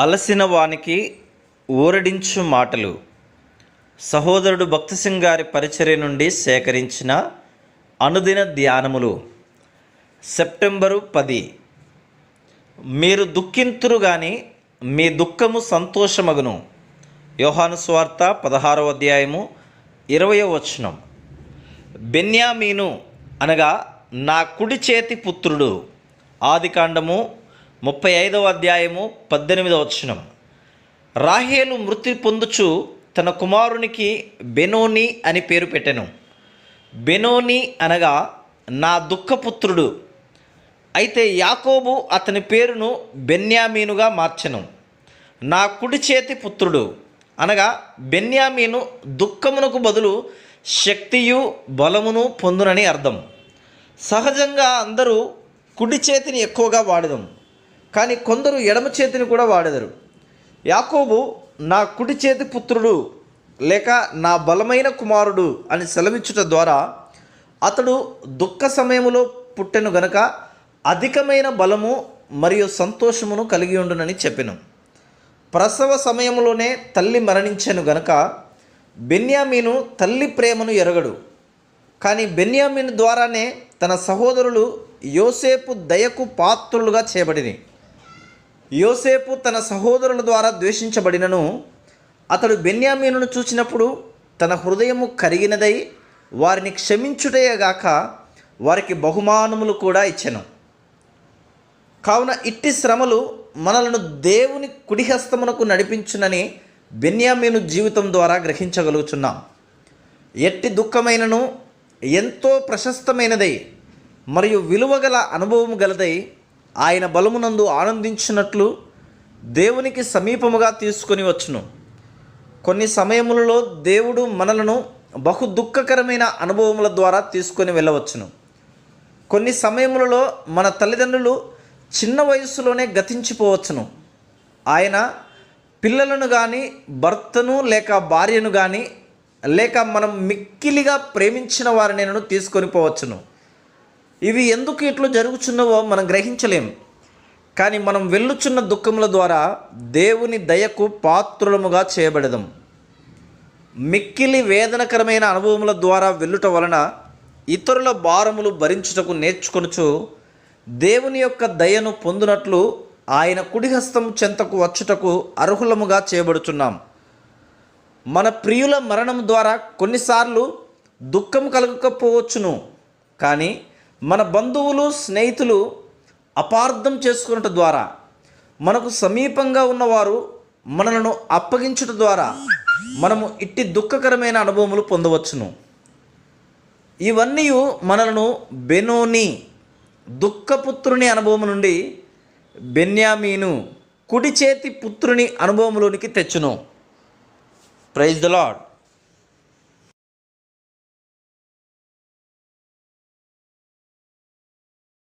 అలసిన వానికి ఊరడించు మాటలు. సహోదరుడు భక్తి సింగ్ గారి పరిచర్య నుండి సేకరించిన అనుదిన ధ్యానములు. సెప్టెంబరు 10. మీరు దుఃఖింతురు గాని మీ దుఃఖము సంతోషమగును. యోహాను సువార్త 16వ అధ్యాయము 20వ వచనం. బెన్యామీను అనగా నా కుడి చేతి పుత్రుడు. ఆదికాండము 35వ అధ్యాయము 18వ వచనం. రాహేలు మృతి పొందుచు తన కుమారునికి బెనోని అని పేరు పెట్టెను. బెనోని అనగా నా దుఃఖపుత్రుడు. అయితే యాకోబు అతని పేరును బెన్యామీనుగా మార్చెను. నా కుడి చేతి పుత్రుడు అనగా బెన్యామీను దుఃఖమునకు బదులు శక్తియు బలమును పొందునని అర్థం. సహజంగా అందరూ కుడి చేతిని ఎక్కువగా వాడదాం, కానీ కొందరు ఎడమ చేతిని కూడా వాడెదరు. యాకోబు నా కుడి చేతి పుత్రుడు లేక నా బలమైన కుమారుడు అని సెలవిచ్చుట ద్వారా అతడు దుఃఖ సమయములో పుట్టెను గనక అధికమైన బలము మరియు సంతోషమును కలిగి ఉండునని చెప్పెను. ప్రసవ సమయంలోనే తల్లి మరణించెను గనక బెన్యామీను తల్లి ప్రేమను ఎరగడు. కానీ బెన్యామీను ద్వారానే తన సహోదరులు యోసేపు దయకు పాత్రులుగా చేయబడిరి. యోసేపు తన సహోదరుల ద్వారా ద్వేషించబడినను అతడు బెన్యామీనును చూచినప్పుడు తన హృదయము కరిగినదై వారిని క్షమించుటయేగాక వారికి బహుమానములు కూడా ఇచ్చెను. కావున ఇట్టి శ్రమలు మనలను దేవుని కుడిహస్తమునకు నడిపించునని బెన్యామీను జీవితం ద్వారా గ్రహించగలుగుతున్నాం. ఎట్టి దుఃఖమైనను ఎంతో ప్రశస్తమైనదై మరియు విలువగల అనుభవము గలదై ఆయన బలమునందు ఆనందించినట్లు దేవునికి సమీపముగా తీసుకొని వచ్చును. కొన్ని సమయములలో దేవుడు మనలను బహు దుఃఖకరమైన అనుభవముల ద్వారా తీసుకొని వెళ్ళవచ్చును. కొన్ని సమయములలో మన తల్లిదండ్రులు చిన్న వయస్సులోనే గతించిపోవచ్చును. ఆయన పిల్లలను కానీ భర్తను లేక భార్యను కానీ లేక మనం మిక్కిలిగా ప్రేమించిన వారిని తీసుకొని పోవచ్చును. ఇవి ఎందుకు ఇట్లు జరుగుచున్నవో మనం గ్రహించలేం. కానీ మనం వెళ్ళుచున్న దుఃఖముల ద్వారా దేవుని దయకు పాత్రులముగా చేయబడదాం. మిక్కిలి వేదనకరమైన అనుభవముల ద్వారా వెళ్ళుట వలన ఇతరుల భారములు భరించుటకు నేర్చుకొనుచు దేవుని యొక్క దయను పొందునట్లు ఆయన కుడిహస్తం చెంతకు వచ్చుటకు అర్హులముగా చేయబడుచున్నాం. మన ప్రియుల మరణం ద్వారా కొన్నిసార్లు దుఃఖం కలగకపోవచ్చును, కానీ మన బంధువులు స్నేహితులు అపార్థం చేసుకున్నట ద్వారా మనకు సమీపంగా ఉన్నవారు మనలను అప్పగించుట ద్వారా మనము ఇట్టి దుఃఖకరమైన అనుభవములు పొందవచ్చును. ఇవన్నీ మనలను బెనోని దుఃఖపుత్రుని అనుభవం నుండి బెన్యామీను కుడి చేతి పుత్రుని అనుభవంలోనికి తెచ్చును. Praise the lord.